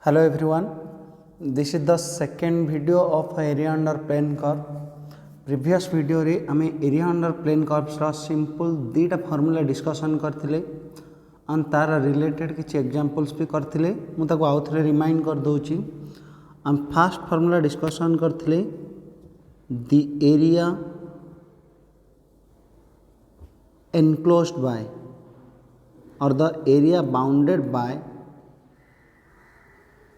Hello everyone, this is the second video of area under plane curve. Previous video रे आमे area under plane curves रा simple दीटा formula discussion करथिले and तार related किछि examples भी करथिले मु ताको आउ थरे रिमाइंड कर दोछि हम फर्स्ट formula discussion करथिले the area enclosed by or the area bounded by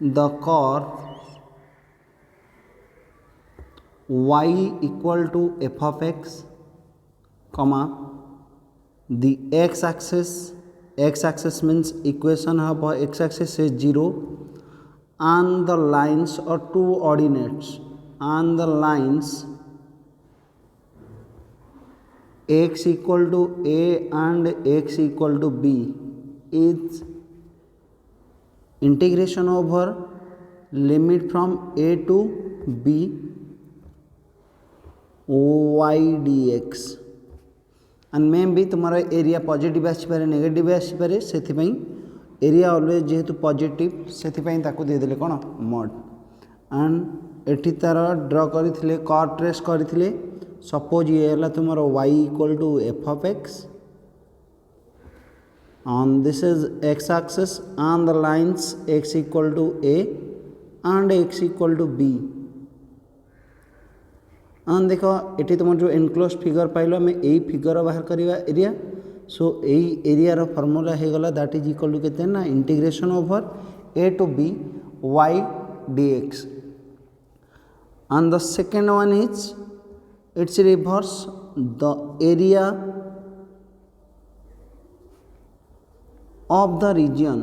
the curve y equal to f of x, comma the x axis means equation of x axis is 0 and the lines or two ordinates and the lines x equal to a and x equal to b is integration over limit from a to b y dx and मे भी तुम्हारा area positive आसीपारे negative आसीपारे से area always जेहेतु positive से दे देले कौन mod and एठी तार draw करथिले कर्व ट्रेस करथिले सपोज ये हला तुम्हारा y equal to f of x and this is x axis and the lines x equal to a and x equal to b and देखो एटी तुम जो एनक्लोज फिगर पाइल आम यही figure बाहर करवा एरिया सो यही area रो formula हो गला दैट इज इक्वल टू केते ना integration over a to b y dx and the second one is its reverse the area of the region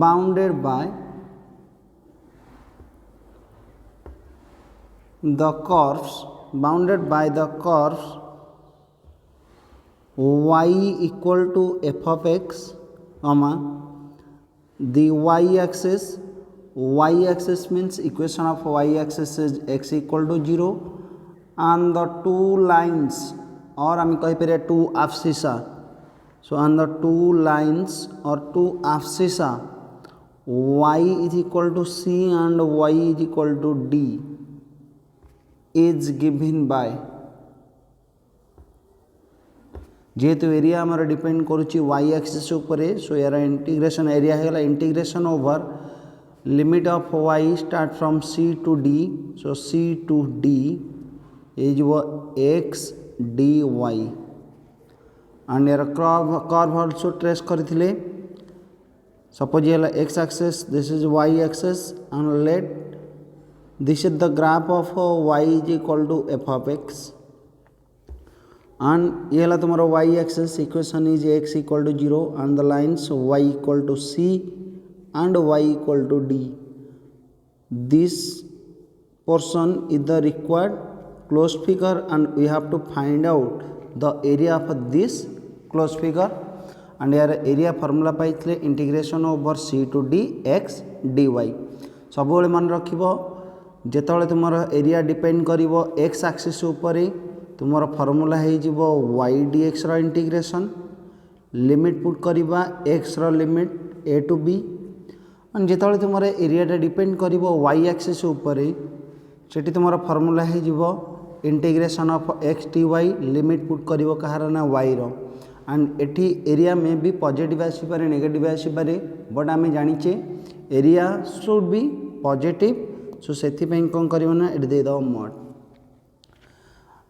bounded by the curves y equal to f of x, comma the y axis means equation of y axis is x equal to 0 and the two lines or हम कह पे two abscissa so on the two lines or two abscissa y is equal to c and y is equal to d is given by जेहेतु area आमर depend करुच्ची y axis उपरे सो यार integration area है integration over limit of y start from c to d so c to d is x dy and यार curve also trace करथिले suppose ये x axis this is y axis and let this is the graph of y is equal to f of x and ये तुम्हारा y axis equation is x equal to 0 and the lines y equal to c and y equal to d this portion is the required closed figure and we have to find out the area of this closed figure and यार area formula पाइथिले integration over c to d x dy सब मन रखिबो जेतले तुमर area depend करिवो x axis ऊपर तुमर फॉर्मूला हे जिवो y dx रो इंटीग्रेशन लिमिट पुट करिबा x रो limit a to b and जेतले तुमर एरिया डिपेंड करिवो y एक्सिस ऊपर सेठी तुमर फॉर्मूला हे जिवो integration of x dy limit put करिवो कहार ना y रो एंड एठी एरिया में भी पॉजिटिव आसी पारे नेगेटिव आसी पारे बट आमे जानिचे area should be positive so सेथि पई कोन करिवो ना एठी दे दो मॉड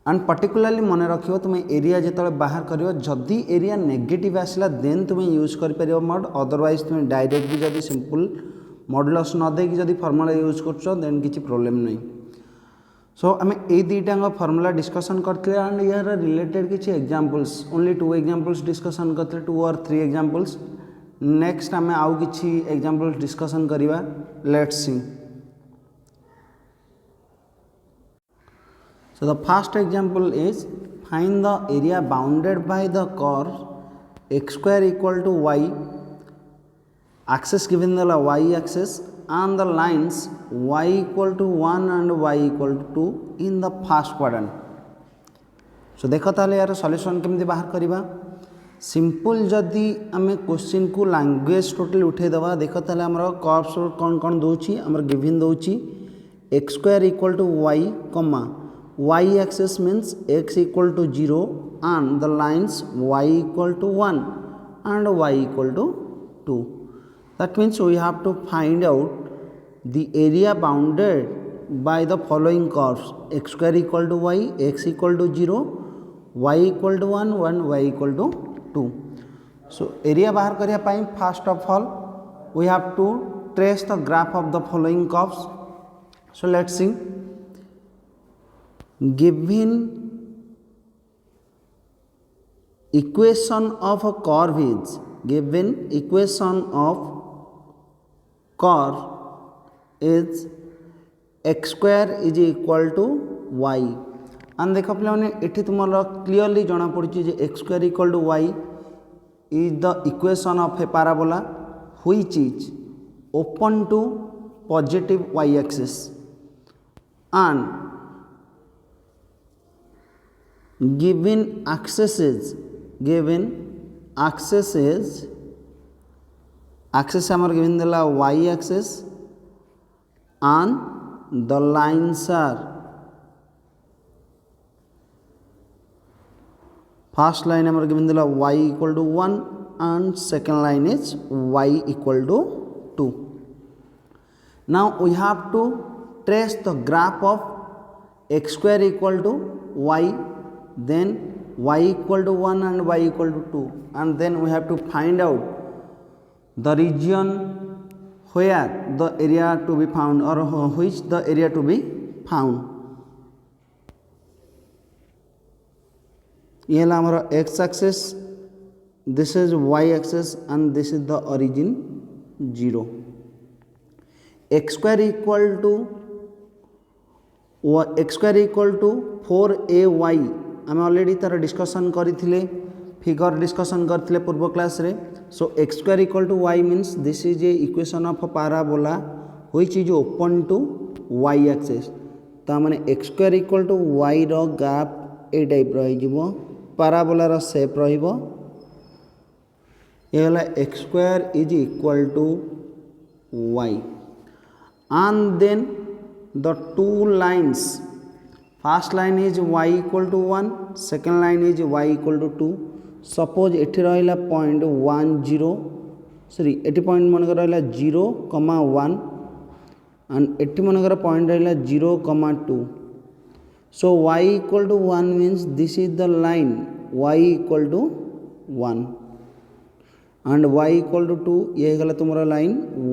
एंड पर्टिकुलरली मन रखियो तुम एरिया जेतले बाहर करिवो जदी एरिया नेगेटिव आसला देन तुम यूज कर परिवो मॉड अदरवाइज तुम डायरेक्ट भी जदी सिंपल मॉडुलस न दे कि जदी फार्मूला यूज करछो देन किछि प्रॉब्लम नहीं सो आम ए दुईटा फॉर्मूला डिस्कसन करते एंड यार रिलेटेड किसी एग्जांपल्स ओनली 2 एग्जांपल्स डिस्कसन करते 2 or 3 एग्जांपल्स नेक्स्ट आम आउ किसी एग्जांपल्स डिस्कसन करिवा let's see so the first example is find the area bounded by the curve x square equal to y axis given the y axis and the lines y equal to 1 and y equal to 2 in the first quadrant. So देखो ताले यार solution केमती बाहर करिबा simple जदि आम question को language total उठेदवा देख ताले आमर कर्व्स कौन कौन दूची आमर गिवन दूची x square equal to y comma y axis means x equal to 0 and the lines y equal to 1 and y equal to 2. That means we have to find out the area bounded by the following curves x square equal to y, x equal to 0, y equal to 1 and y equal to 2. So area bahar kariya pai first of all we have to trace the graph of the following curves. So let's see. Given equation of a curve is given equation of curve is x square is equal to y and देख पे ये तुम clearly जना पड़ी x square equal to y is the equation of a parabola which is open to positive y axis and given axis हमारे given देला y axis and the lines are first line हमारे given देला y equal to 1 and second line is y equal to 2. Now we have to trace the graph of x square equal to y, then y equal to 1 and y equal to 2, and then we have to find out the region where the area to be found or which the area to be found. ये हमारा x axis, this is y axis and this is the origin 0. x square equal to 4ay आम already तार discussion करथिले figure discussion करथिले पूर्व class रे. So x square equal to y means this is a equation of parabola which is open to y axis. ता माने x square equal to y रो graph ए टाइप रही जिवो पैराबोला रो शेप रहिबो. ये होला x square is equal to y and then the two lines, first line is y equal to 1, second line is y equal to 2. suppose एठी रहिला पॉइंट 1 0 सॉरी एठी पॉइंट मनकर रहिला 0 1 and एठी मनकर पॉइंट रहिला 0 2. so y equal to 1 means this is the line y equal to 1 and y equal to 2. ये गला तुम्हारा line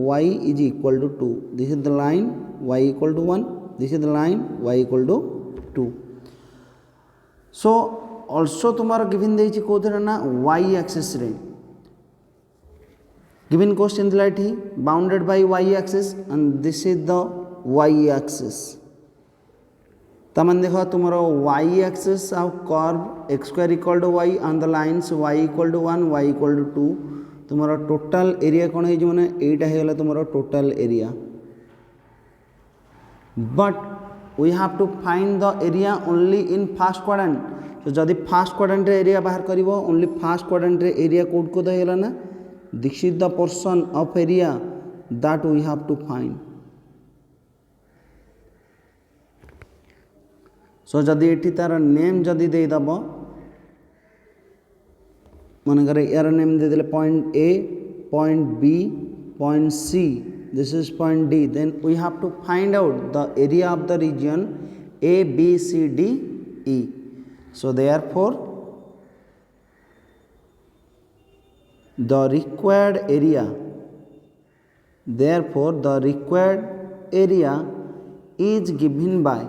y is equal to 2. this is the line y equal to 1, this is the line y equal to 2. so also तुम्हारा given देछि कोथरा ना y axis रे given question दिला थी bounded by y axis and this is the y axis. तमन देखो तुम्हारा y axis of curve x square equal to y and the lines y equal to 1 y equal to 2. तुम्हारा total area कौन है माने एटा है तुम्हारा total area. But we have to find the area only in first quadrant. तो जदि first quadrant area बाहर करिवो ओनली फास्ट क्वाड्रेंट एरिया कोड को देला ना this is the portion of area that we have to find. So जदि एठी तार नेम जदि दे दबो मन करे यार नेम दे देले point A point B point C, this is point D, then we have to find out the area of the region A, B, C, D, E. So therefore the required area is given by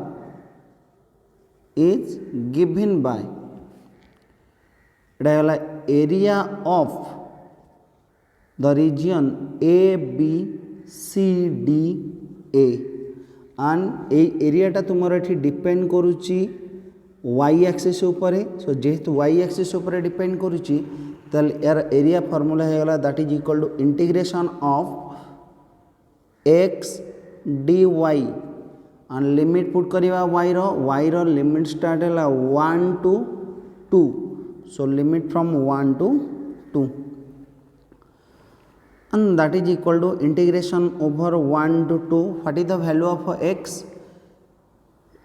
area of the region A, B, C, D, A and ए एरियाटा तुमर ये depend करुच्ची y axis उपरे. So जेहेतु y axis उपरे depend करुच्ची ताल यार area formula है गला that is equal to integration of x dy and limit put करवा y रो लिमिट स्टार्ट है 1 to 2. So limit from 1 to 2, and that is equal to integration over 1 to 2. What is the value of x?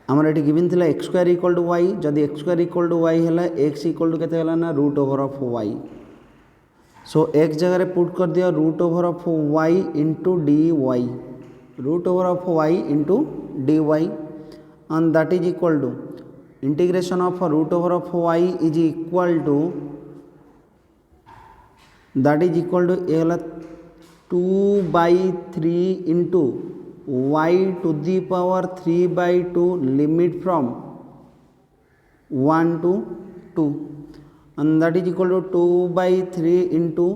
आमर ये given थिला x square equal to y. जदि x square equal to y है x equal to केते हला ना root over of y. So x जगह put कर दिया root over of y into d y, root over of y into d y, and that is equal to integration of root over of y is equal to that is equal to ये हला 2/3 into y to the power 3/2 limit from 1 to 2, and that is equal to 2/3 into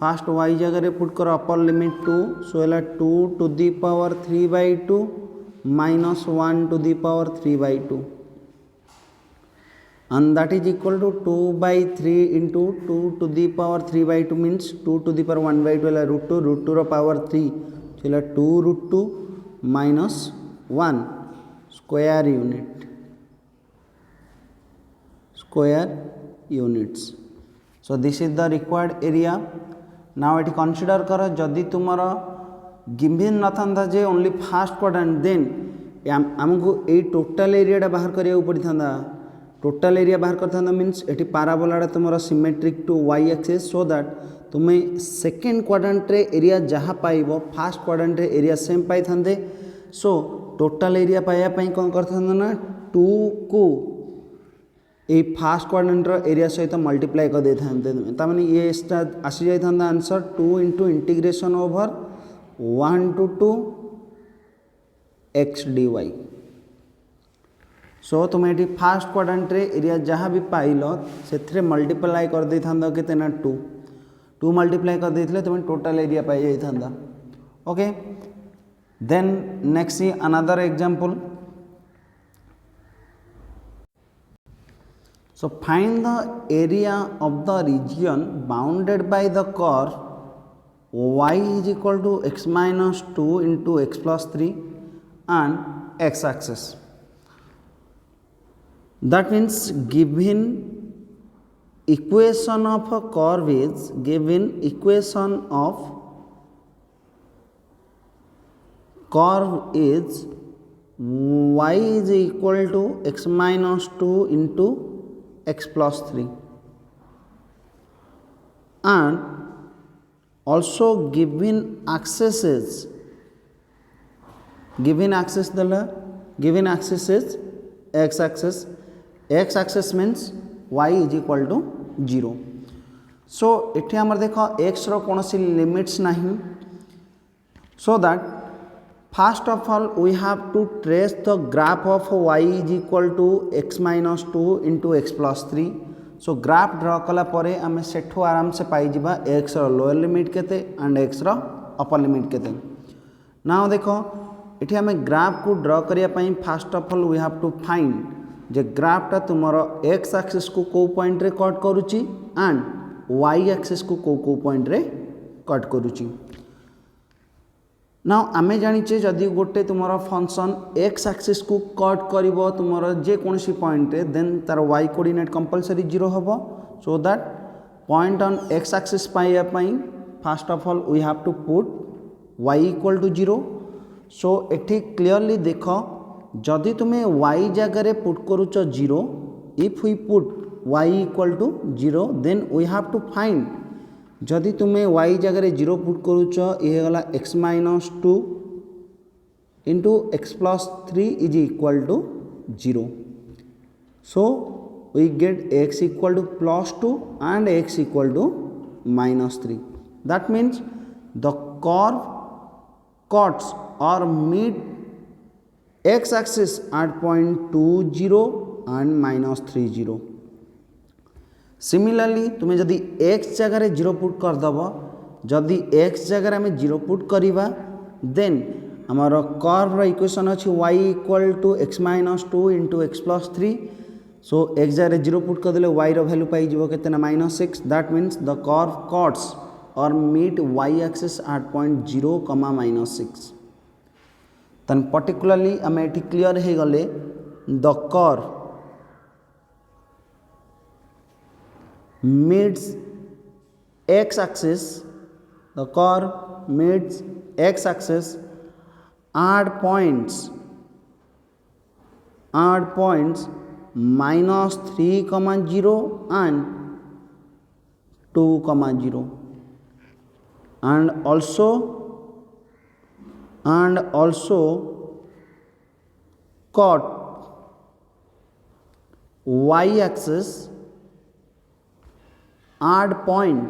first y जगह put कर upper limit 2, सो है 2 to the power 3/2 minus 1 to the power 3/2, and that is equal to 2/3 into 2 to the power 3/2 means 2 to the power 1/2 है root 2 row power 3, so 2 root 2 minus 1 square units. So this is the required area. Now it consider कर जदि तुमर given न था जे only first quadrant then आमको ये total area बाहर करिया पड़ी था. टोटल एरिया बाहर करता मीन्स ये पाराबोला तुम symmetric to y axis, so that तुम्हें सेकेंड क्वाड्रेंट रे एरिया जहाँ पाइब फास्ट क्वाड्रेंट रे एरिया सेम पाई था. सो टोटल एरिया पाइबापी कौन करता ना 2 को ये फास्ट क्वाड्रेंट रो एरिया सहित मल्टीप्लाई कर दे था. माने ये आसी जाता answer 2 into integration over 1 to 2 x dy. सो तुम्हें ये फास्ट क्वाड्रेंट रे एरिया जहाँ भी पाइल से मल्टीप्लाई कर दे था के ना 2 मल्टीप्लाई कर देते तुम्हें टोटल एरिया पाई जाता. Okay, then next see another example. So find the area of the region bounded by the curve y is equal to x minus 2 into x plus 3 and x axis. That means given equation of a curve is given equation of curve is y is equal to x minus 2 into x plus 3 and also given axis is given axis is x axis. x axis means y is equal to 0. So ये आमर देख x रो कौन सी limits नहीं, so that first of all we have to trace the graph of y is equal to x minus 2 into x plus 3. So graph draw कला परे आम सेठू आराम से पाई जिबा x रो लोअर लिमिट केते एंड x रो अपर लिमिट केते. नाउ देखो ये आम ग्राफ को ड्र करिया पई first of all we have to find जे ग्राफटा तुमर एक्स एक्सिस को कौ पॉइंट रे कट करुची एंड वाई एक्सिस को कौ पॉइंट रे कट करुची. नाउ आमे जानिचे जदि गोटे तुमर फंक्शन एक्स एक्सिस को कट करिवो तुमर जे कोनसी पॉइंट रे देन तार वाई कोऑर्डिनेट कंपलसरी 0 होबो. So that point on x axis पाइया पई first of all we have to put y equal to 0. So एठी क्लियरली देखो जदि तुम्हें y जगह पुट करुच 0, if we put y equal to 0 then we have to find जदि तुम्हें y जगह 0 पुट करुच ये गला x minus 2 into x plus 3 is equal to 0. So we get x equal to plus 2 and x equal to minus 3. That means the curve cuts और meet x axis at point 20 and minus 30. Similarly तुम्हें जदि x जगह 0 put कर दब, जदि x जगह आम 0 put करिबा देन आमर कर्व इक्वेशन अच्छी y equal to x minus 2 into x plus 3. So x जगह 0 पुट कर देले y रो वैल्यू पाई जिवो केतना minus 6. That means the curve cuts और meet y axis at point 0, minus 6. तन पर्टिकुलरली आम ये क्लीयर हो गले the curve meets x axis, the curve meets x axis, add points minus 3 comma 0 and 2 comma 0, and also cut y axis, add point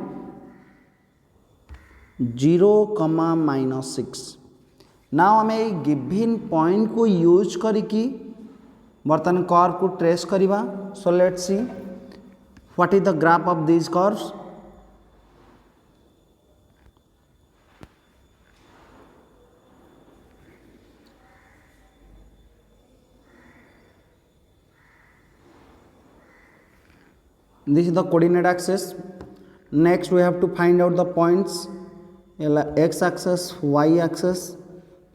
0 comma minus 6. Now आम given point को use करिकी बर्तमान curve को trace करिबा. सो let's see what is the graph of this curves. This is the coordinate axis. Next we have to find out the points. X axis, y axis.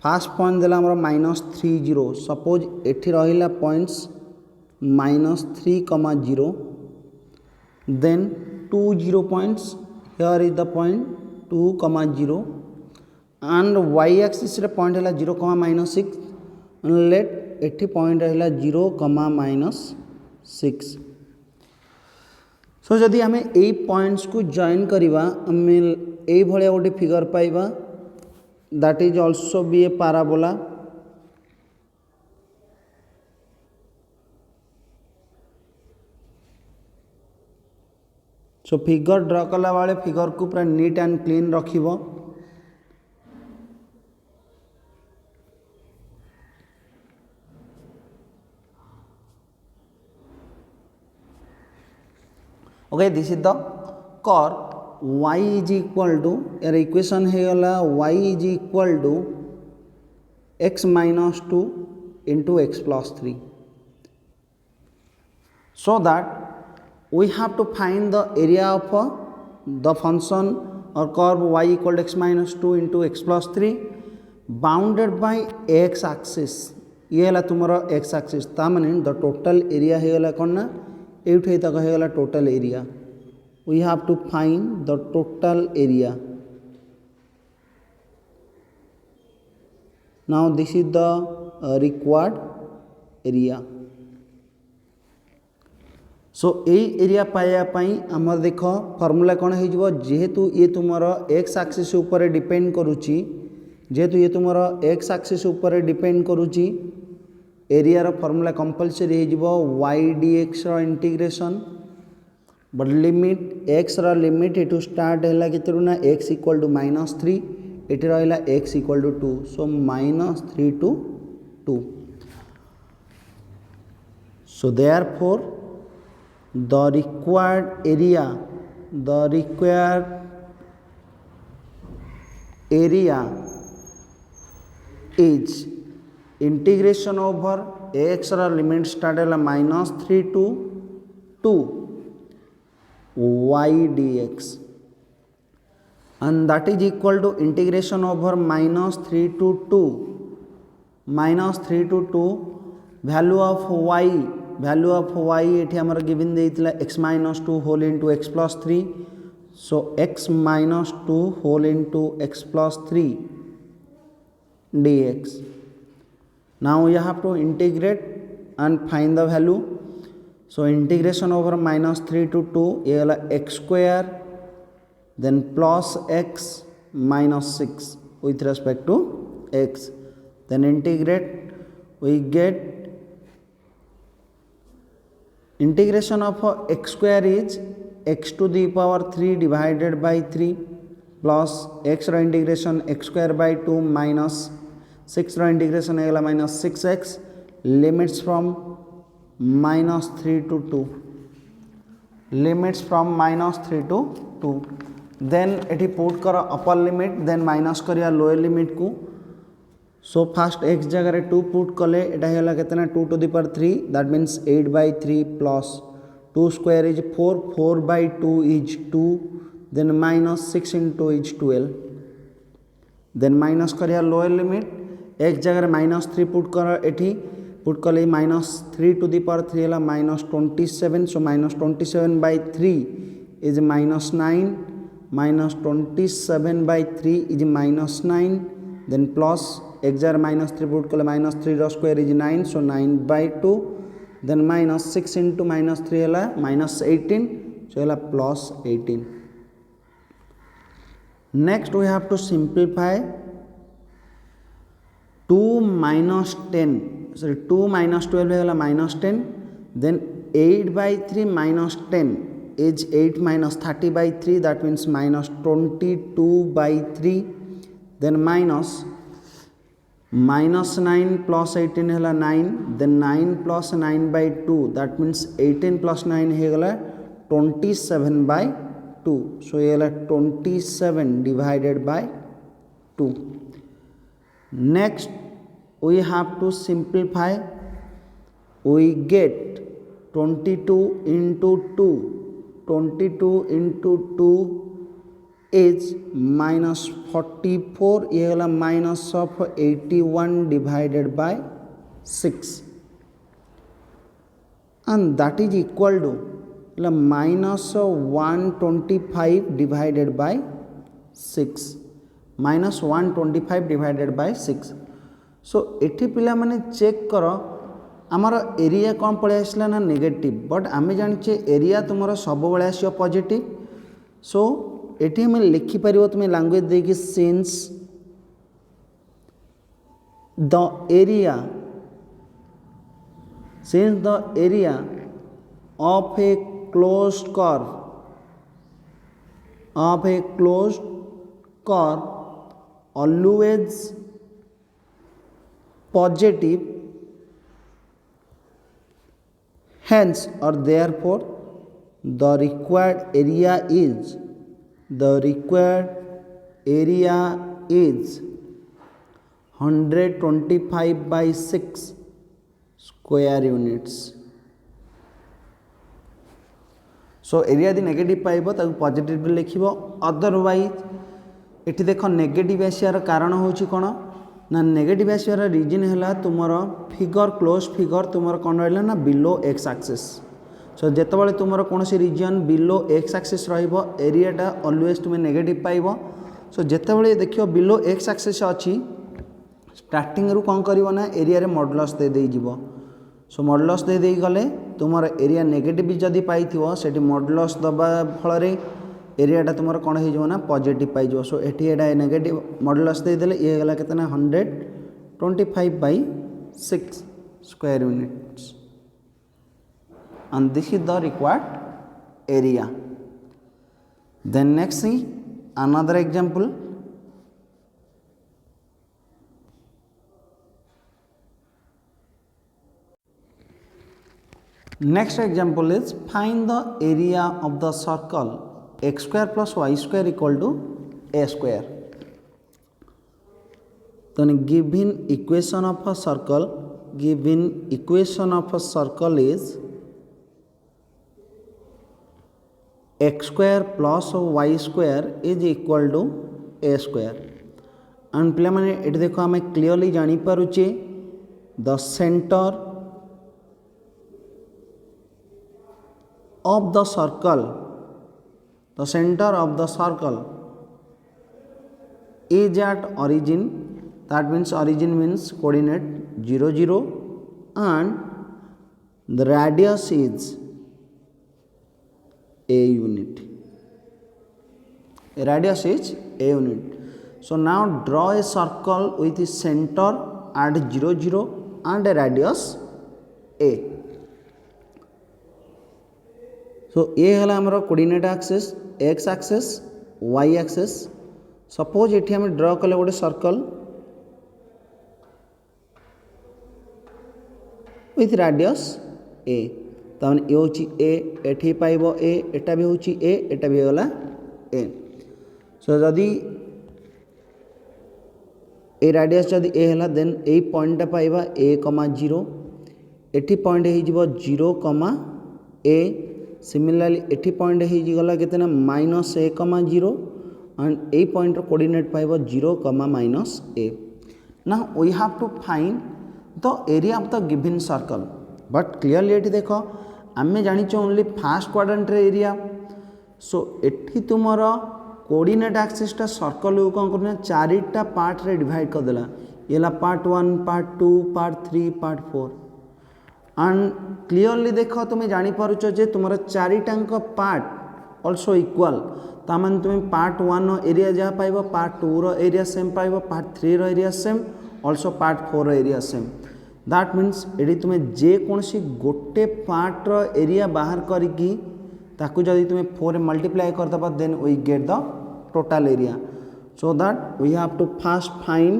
First point देला हमरो -3 0. Suppose एठी रहिला points -3, 0. Then 2 0 points. Here is the point 2, 0. And y axis रे point हैला 0, -6. And let एठी point रहिला 0, -6. सो जदि आम यही पॉइंट्स को जॉइन करवा आम यही भाया गोटे फिगर पाइबा that is also be a parabola. So figure draw कला वाले फिगर को पूरा नीट एंड क्लीन रखिबो. Okay, this is the curve. Y is equal to, यार इक्वेशन है गला y is equal to x minus 2 into x plus 3. So that we have to find the area of the function or curve y equal to x minus 2 into x plus 3 bounded by x axis. ये है तुम्हारा x axis. ता माने the total area है गला कौन ना एठे तक है गला total area. We have to find the total area. Now this is the required area. So ये एरिया पाया पाई आमर देख फॉर्मूला कौन हो जेहेतु ये तुमर एक्स एक्सिस ऊपर डिपेंड करुच्ची जेहेतु ये तुमर एक्स एक्सिस ऊपर डिपेंड करुच्ची एरिया रो फॉर्मूला कंपलसरी हो वाई डी एक्स रो इंटीग्रेशन बट लिमिट एक्स रो लिमिट एटू स्टार्ट है केते ना एक्स इक्वल टू -3 एटी रहा x equal to 2 so -3 to 2. So therefore the required area is integration over x रा लिमिट स्टार्ट है -3 to 2 y dx and that is equal to integration over -3 to 2 value of y एठी हमर given देइतला x minus 2 whole into x plus 3 so x minus 2 whole into x plus 3 dx. Now you have to integrate and find the value. So integration over -3 to 2 ये वाला x square then plus x minus 6 with respect to x then integrate we get integration of x square is x to the power 3 divided by 3 plus x row integration x square by 2 minus 6 row integration है वाला minus 6x limits from -3 to 2 limits from -3 to 2 then एठी put कर upper limit then minus करिया lower limit को. So fast x जगह 2 put कले एटा हैला केतना 2 to the power 3 that means 8/3 plus 2 square is 4/2 is 2 then minus 6 into is 12 then minus करिया lower limit x जगह -3 पुट कर एठी पुट कले -3 to the power 3 है -27 so -27/3 is minus 9, minus 27 by 3 is minus 9, then plus exar minus 3 put kale minus 3 ro square is 9, so 9 by 2, then minus 6 into minus 3 hela minus 18, so hela plus 18. Next we have to simplify 2 minus 10, sorry 2 minus 12 hela minus 10, then 8 by 3 minus 10 is 8 minus 30 by 3, that means minus 22 by 3, then minus 9 plus 18 hela 9, then 9 plus 9 by 2, that means 18 plus 9 hegala 27 by 2, so hela 27 divided by 2. Next we have to simplify, we get 22 into 2, 22 into 2 is minus 44, ये वाला minus of 81 divided by 6, and that is equal to minus 125 divided by 6, minus 125 divided by 6. So एठी पिला माने check करो आमर area कौन पड़े आसला ना नेगेटिव, बट आम जाने एरिया तुम सब बड़े आस पॉजिटिव, सो एटी हमें लिखिपर तुम लैंग्वेज देखिए since the area of a closed curve always positive, hence or therefore the required area is 125 by 6 square units. So area यदि नेगेटिव पाइबो ताकु पॉजिटिव लिखिबो, अदरवाइज एठी देखो नेगेटिव आसियार कारण होची कोन ना, नेगेटिव आसियार रीजन है तुमर फिगर क्लोज फिगर तुमर कौन रहा ना बिलो एक्स एक्सिस. सो जितेबाला तुमर कौन रीजन बिलो एक्स एक्सिस एरियाटा ऑलवेज तुम नेगेटिव पाइब. सो जितेबाला देखियो बिलो एक्स एक्सिस अच्छी स्टार्टिंग रू कौन कर ना एरिया मॉडुलस दे जीवो. सो मॉडुलस दे गले तुमर एरिया नेगेटिव जदि पाई से मॉडुलस दबा फल एरियाटा तुम कौन हो ना पॉजिटिव पाई. सो ये नेगेटिव मॉडुलस देदेले ये गला केतना 125 by 6 square units, and this is the required area. Then next see another example. Next example is find the area of the circle x square plus y square equal to a square. Then given equation of a circle is x square plus y square is equal to a square. And पिला माने eighty देखो आमे clearly जानी पारुचे the center of the circle is at origin, that means origin means coordinate 0 0, and the radius is a unit. So now draw a circle with the center at 0 0 and a radius a. So ये है हमारा coordinate axis x axis y axis. Suppose ये हम draw कले गोटे circle with radius a, तमाने ये होची a, एठी पाइबो a, एटा भी होची a, एटा भी गला a. सो जदि ए रेडियस जदि a हला देन ए पॉइंट पाइबा a, 0, एठी पॉइंट हे जिवो 0, a. सिमिलरली एटी पॉइंट होगा केतना -a, 0, and a point coordinate पाइबो 0, -a. Now we have to find the area of the given circle. But clearly ये देखो आम जानी only first quadrant area. So एठी तुमर कोऑर्डिनेट एक्सिस टा सर्कल को कौन करना चारिटा पार्ट रे डिवाइड कर देला येला part 1 part 2 part 3 part 4 and clearly देख तुम जानी पारुछ जे तुमर चारिटांक पार्ट ऑल्सो इक्वल तामान तुम पार्ट 1 एरिया जहाँ पाइब पार्ट 2 रो एरिया सेम पाइब पार्ट 3 रो एरिया सेम ऑल्सो पार्ट 4 रो एरिया सेम दैट मीन्स एडी तुम जे कोनसी गोटे पार्ट रो एरिया बाहर करिकी ताकू जदि तुम 4 रे मल्टीप्लाई कर दबा then we get the total area so that we have to first find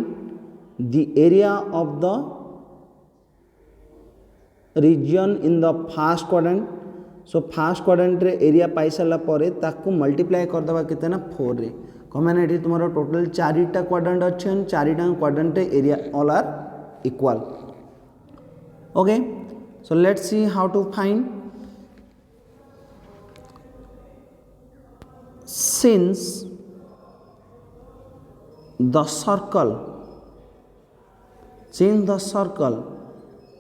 the area of the region in the first quadrant so first quadrant रे एरिया पाई सारा परे ताकू मल्टीप्लाई कर दबा केते ना 4 रे कमाने एठी तुमरो टोटल चारिटा क्वाड्रेंट अछि चारिटा क्वाड्रेंट रे area all are equal okay so let's see how to find since the circle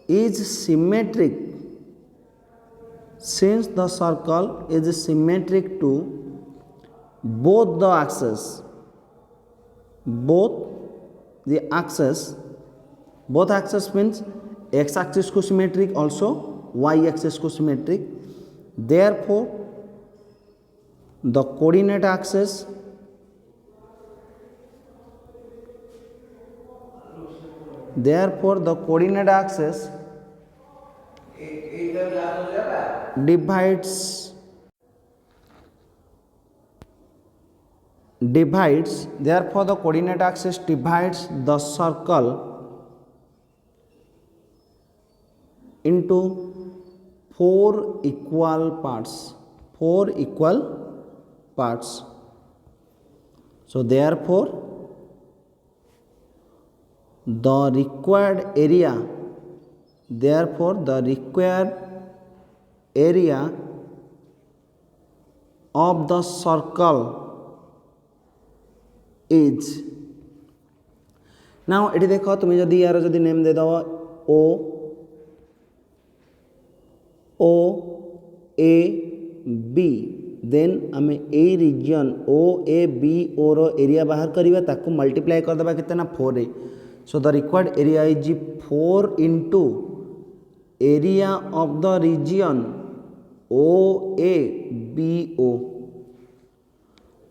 is symmetric since the circle is symmetric to both the axes both axes means x axis को symmetric also y axis को symmetric therefore the coordinate axis divides therefore the coordinate axis divides the circle into 4 equal parts so therefore the required area of the circle is now eighty देखो तुम जदि यार जदि name दे दवा ओ A B then आम ए region O A B O रो area बाहर करवा ताकू मल्टीप्लाई कर दबा कितना 4 रे so the required area is 4 into area of the region OABO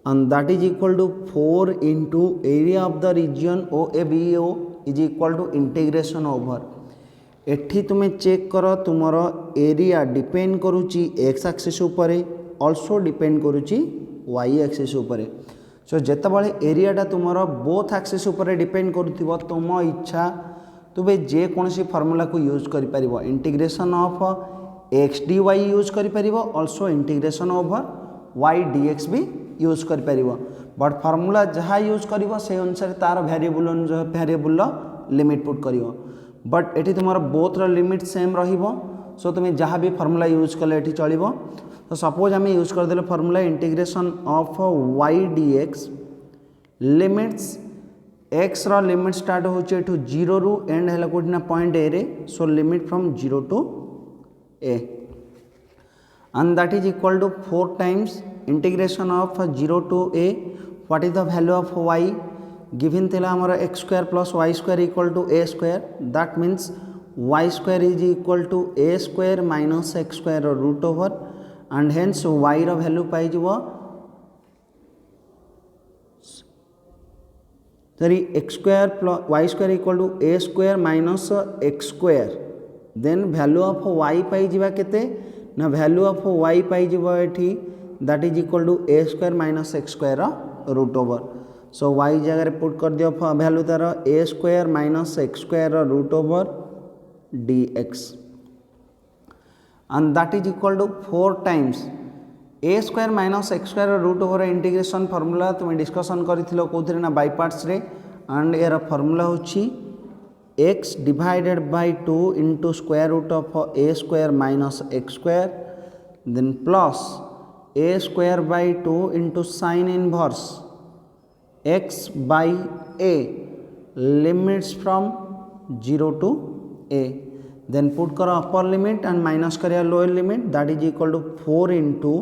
and that is equal to 4 into area of the region OABO is equal to integration over एठी तुम्हें चेक कर तुमर एरिया डिपेंड करुची x axis उपरे also depend करुची y axis उपरे so जेतबले एरियाटा तुमर बोथ एक्सिस उपरे डिपेंड करुथिबो तुम इच्छा तुबे जे कोनसी फार्मूला को यूज करि परिबो integration of x d y use करि परिबो also integration over y d x भी यूज करि परिबो बट फार्मूला जहाँ यूज करिबो से अनुसार तार वेरिएबल लिमिट पुट करिबो बट एठी तुमर बोथ रो लिमिट सेम रहिबो सो तुम जहाँ भी फार्मूला यूज कले एठी चलिबो तो सपोज आम यूज करदे formula integration of y d x limits x रो लिमिट स्टार्ट होचे 0 रु एंड है कोठिना पॉइंट ए रे so limit from 0 to a and that is equal to 4 times integration of 0 to a what is the value of y given thila amara x square plus y square equal to a square that means y square is equal to a square minus x square root over and hence y ro value pai jibo sorry x square plus y square equal to a square minus x square then value of y pai jiba kete ना value of y pai jibo एठी that is equal to a square minus x square root over so y जगह रे put कर दियो value तार a square minus x square root over dx and that is equal to 4 times a square minus x square root over integration formula तुम discussion करिथिलो कोथरे ना by parts रे and era formula होची x divided by 2 into square root of a square minus x square then plus a square by 2 into sine inverse x by a limits from 0 to a then put karo upper limit and minus kariya lower limit that is equal to 4 into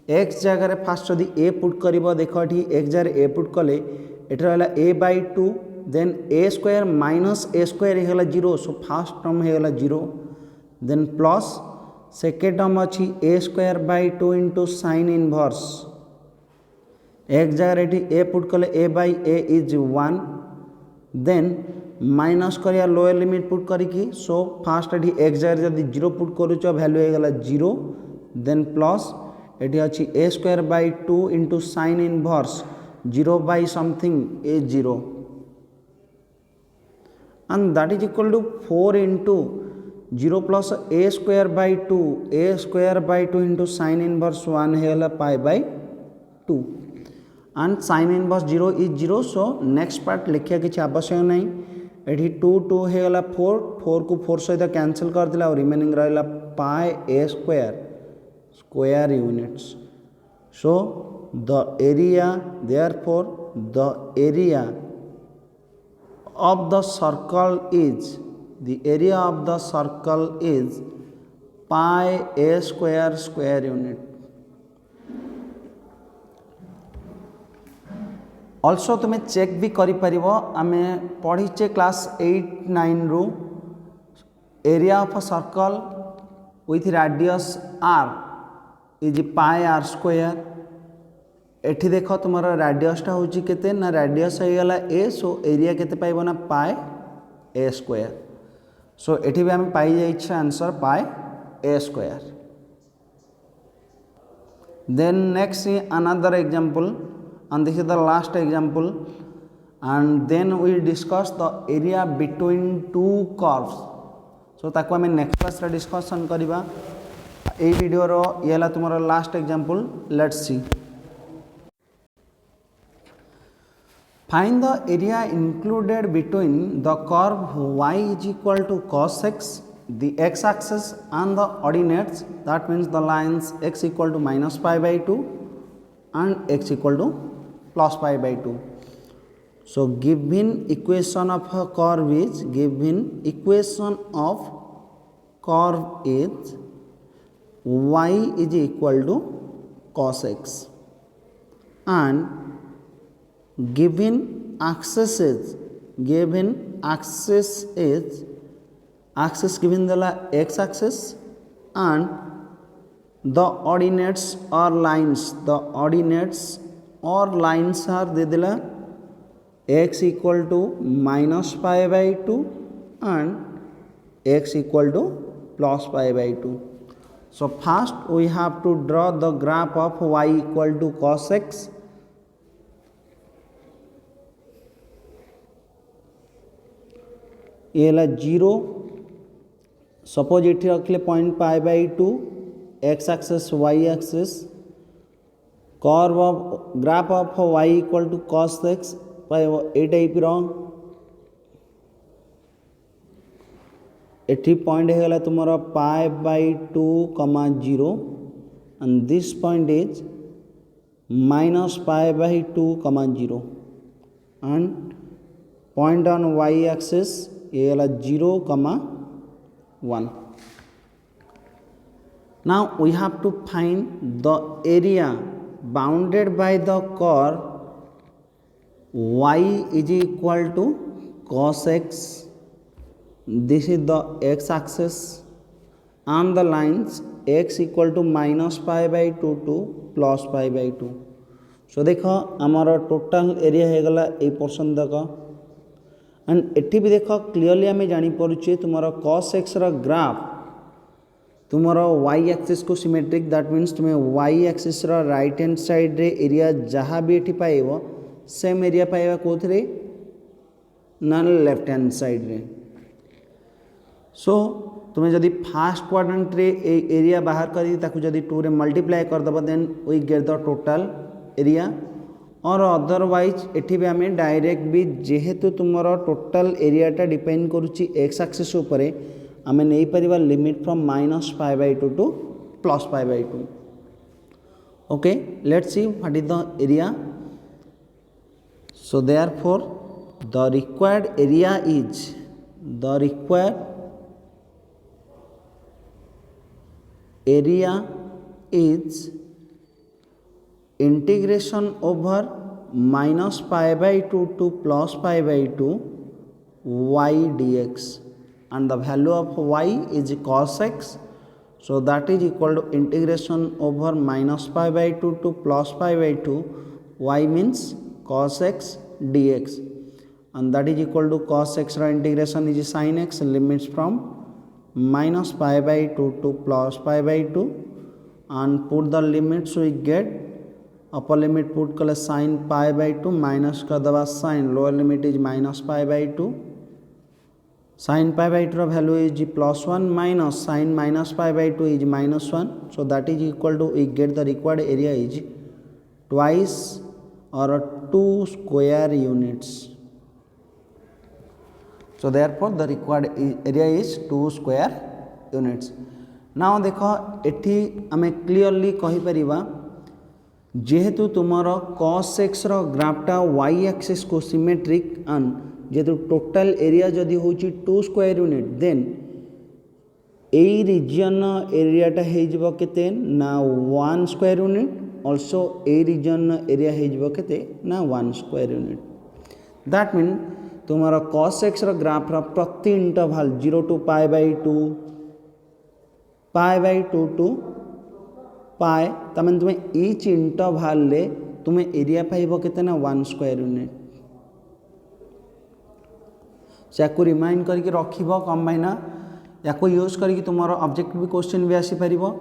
x जगह fast जदि ए put कर देख ये x जगह ए put कले ये रहा a by two then a square minus a square होगा जीरो सो फास्ट टर्म होगा zero then plus second term अच्छी a square by two into sine inverse x जगह ये ए पुट कले a by a is 1 then minus करिया lower limit put करी so first ये x जगह जब जीरो पुट करुच भैल्यू होगा जीरो देन प्लस ये अच्छी a square by two into sine inverse zero by something A zero and that is equal to 4 into 0 plus a square by 2 into sin inverse 1 है pi by 2 and sin inverse 0 is 0 so next part लिखिया किसी आवश्यक नहीं एठी 2 2 है 4 4 को 4 सहित cancel कर दिला और रिमेनिंग रहा pi a square units so the area therefore the area of the circle is pi a square unit. Also तुम्हें चेक भी करि परिबो आमे पढ़ीचे क्लास 8 9 रु area of a circle with radius r is pi r square एठी देख तुम रेडियसटा हूँ केते ना रेडियस होगा ए सो एरिया केते पाइबो ना पाए ए स्क्वायर सो एठी भी आम पाई जाइए आंसर पाए a square then next another example and this is the last example and then we discuss the area between two curves so ताको आम नेक्स्ट क्लास रे डिस्कशन करबा ए वीडियो रो ये ला तुमरो last example let's see Find the area included between the curve y is equal to cos x, the x axis and the ordinates, that means the lines x equal to minus pi by 2 and x equal to plus pi by 2. So given equation of a curve is y is equal to cos x and given axis given the x axis and the ordinates or lines are दे दिला x equal to minus pi by 2 and x equal to plus pi by 2. So first we have to draw the graph of y equal to cos x. ये है 0 suppose ये रखले point pi by 2 x axis y axis curve of graph of y equal to cos x पाइब ए type एठी point है तुम पाई by 2 comma 0 and this point is minus pi by 2 comma 0 and point on y axis ये 0 comma 1. Now we have to find the area bounded by the curve y is equal to cos x. This is the x axis and the lines x equal to minus pi by 2 to plus pi by 2. So देखो आमर total area हो गला ए portion तक and eighty भी देख clearly आम जापे तुम cos x graph तुम y एक्सिस को सिमेट्रिक दैट मीन्स तुम y axis right hand side रे एरिया जहाँ भी ये पाइब सेम एरिया पाइबा कौन ना लेफ्ट हैंड साइड रे सो तुम्हें जदि फास्ट क्वाड्रेंट रे एरिया बाहर कर 2 रे मल्टीप्लाई करदेव then we get the total area और अदरवाइज एठी भी आम डायरेक्ट भी जेहेतु तुम टोटल एरियाटा डिपेंड करुच्ची एक्स एक्सिस उपरे आम नहीं पार limit from minus pi by 2 to plus pi by 2. Okay let's see what is the area. So therefore the required area is integration over minus pi by 2 to plus pi by 2 y dx, and the value of y is cos x, so that is equal to integration over minus pi by 2 to plus pi by 2 y means cos x dx, and that is equal to cos x ra integration is sin x, limits from minus pi by 2 to plus pi by 2, and put the limits, we get upper limit put kale sin pi by 2 minus कर दबा sin, lower limit is minus pi by 2, sin pi by 2 रा value is plus 1 minus sin minus pi by 2 is minus 1, so that is equal to, we get the required area is twice or 2 square units. So therefore the required area is 2 square units. Now देखो एठी आमे clearly कहि परिबा जेहेतु तुमर cos x रो ग्राफटा y axis को symmetric and जेहेतु टोटल एरिया जदि होची 2 स्क्वायर यूनिट, देन एई रीजन एरियाटा हे जिवो केते ना 1 स्क्वायर यूनिट, ऑल्सो एई रीजन एरिया हे जिवो केते ना 1 स्क्वायर यूनिट. दैट मीन तुमर cos x रो ग्राफ रो प्रति interval 0 to pi by 2 pi by 2 to pi, तमें तुम्हें ईच इंटरवल ले तुम्हें एरिया पाइबो केते ना 1 स्क्वायर यूनिट. से याकू रिमाइंड करके रखिबो कम बाइना याकू यूज करके तुमरो ऑब्जेक्टिव क्वेश्चन भी आसी परिबो.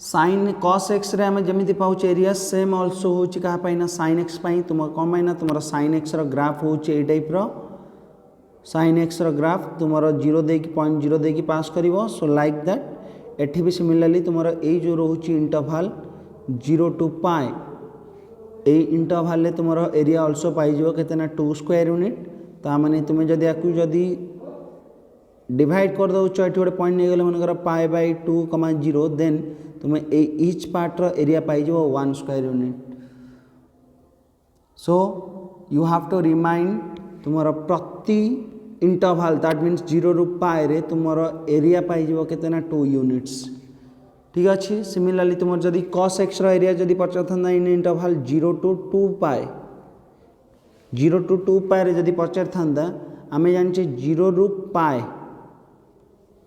sin cos x रे हम जेमिति पाउच एरिया सेम आल्सो होची कहा पाइना sin x पाई तुम कम बाइना तुमरो sin x रो ग्राफ होची ए टाइप रो sin x रो ग्राफ तुमरो 0 दे की 0.0 दे की पास करिवो. सो लाइक दैट एठी भी सिमिलरली तुमरो ए जो रहउची इंटरवल 0 टू पाई, ए इंटरवल ले तुमरो एरिया आल्सो पाई जिवो केतना 2 स्क्वायर यूनिट. ता माने तुमे जदी याकू जदी डिवाइड कर दउछ एठी गोटे पॉइंट नै गेले मनकर पाई बाय 2,0, देन तुमे ए ईच पार्ट रो एरिया पाई जिवो 1 square unit. So you have to remind तुमरो प्रति इंटरवल दैट मीन्स 0 रु पाई रे तुमरो एरिया पाई जिवो केतना 2 यूनिट्स. ठीक अछि. सिमिलरली तुमर जदी cos x रो एरिया जदी पचारथना in interval 0 to 2 pi, 0 to 2 pi रे जदी पचारथंदा आमे जानचे 0 रु पाई.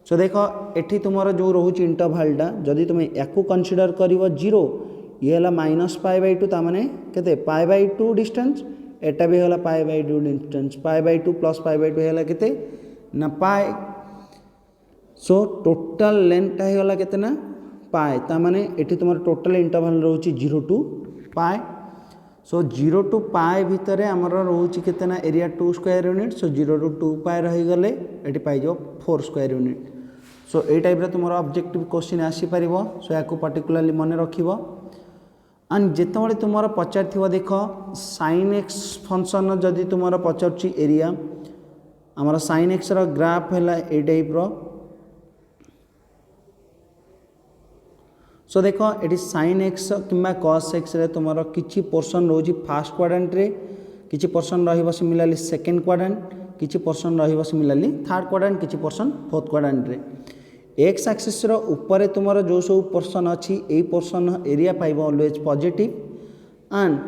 सो देखो एठी तुमरो जो रहउची इंटरवलटा जदी तुमे याकू कंसीडर करिवो 0, ये हला माइनस पाई बाय 2, ता माने केते पाई बाय 2 डिस्टेंस, एटा भी हला पाई by 2 distance, pi by 2 plus pi by 2 हला केते ना पाई. सो टोटल लेंथ है हला केते ना पाई, ता माने एठी तुमरो टोटल इंटरवल रहउची 0 to pi. So 0 to pi भितरे हमर रहउची केते ना area 2 square unit. So 0 to 2 pi रही गले एठी पाई जो 4 स्क्वायर यूनिट. सो ए टाइप रे तुमरो ऑब्जेक्टिव क्वेश्चन आसी परिबो. सो याकू पर्टिकुलरली मन रखिबो. एंड जेतबळे तुमरो पचारथिबो देखो sin x फंक्शन जदी तुमरो पचारची एरिया हमर sin x रो ग्राफ हैला ए टाइप रो. सो देखो एटी sin x किंबा cos x रे तुमरो किछि पोर्शन रोजी फर्स्ट क्वाड्रेंट रे, किछि पोर्शन रहिबो सिमिलरली सेकंड क्वाड्रेंट, किछि पोर्शन रहिबो सिमिलरली थर्ड क्वाड्रेंट, किछि पोर्शन फोर्थ क्वाड्रेंट रे. एक्स एक्सिस रो ऊपर तुमरो जो सब पोर्शन अछि ए पोर्शन एरिया पाइबो always positive, and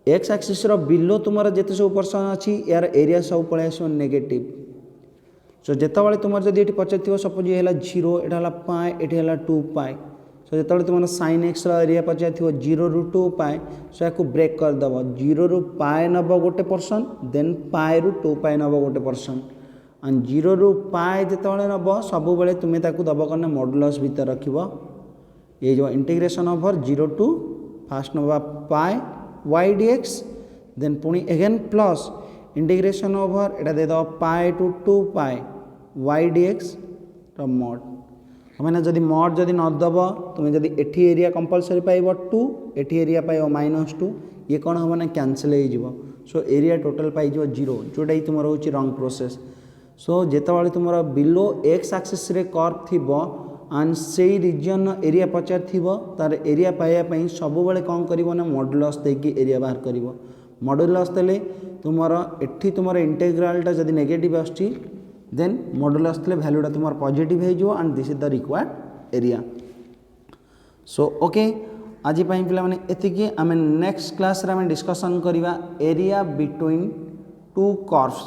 x axis रो बिलो तुमरो जेते सब पोर्शन अछि यार एरिया सब पळे आसो नेगेटिव. सो जेतबळे तुमरो जदी एठी पचथिबो सपोज ये हला 0, एटा हला पाई, एठी हला 2 पाई. सो जेतबळे तुमरो sin x रो एरिया पचथिबो 0 रु 2 पाई, सो याकू ब्रेक कर दबो. 0 रु पाई नबो गोटे पोर्शन, देन पाई रु 2 पाई नबो गोटे पोर्शन, एंड 0 रु पाई जेतबळे नबो सबु बेले तुमे ताकू दबो करने मॉडुलस भीतर रखिबो. ये जो इंटीग्रेशन ओवर 0 टू फर्स्ट नबा पाई y dx, देन पुनी अगेन प्लस इंटीग्रेशन ओवर एटा दे दो pi to 2 pi y dx रो मॉड. माने जदी मॉड जदी न दबो तुमे जदी एठी एरिया कंपलसरी पाइबो 2, एठी एरिया पाइबो -2, ये कोन हो माने कैंसिल हो जिवो. सो एरिया टोटल पाइ जिवो 0, जोटाई तुमर होची रॉन्ग प्रोसेस. सो जेतबळे तुमर बिलो एक्स एक्सिस रे कर्व थिबो एंड सेई रीजन एरिया पचार थिबो, तार एरिया पाइया पई सब बेले कोन करिवो ना मॉडुलस देकी एरिया बाहर करिवो. मॉडुलस देले तुमर एठी तुमर इंटीग्रलटा जदी नेगेटिव आछी, देन मॉडुलस देले वैल्यूटा तुमर पॉजिटिव हे जिवो and this is the required area. So okay, आज पे एतिकी आम नेक्स्ट क्लास रे आम डिस्कसन करवा एरिया बिटवीन टू कर्व्स।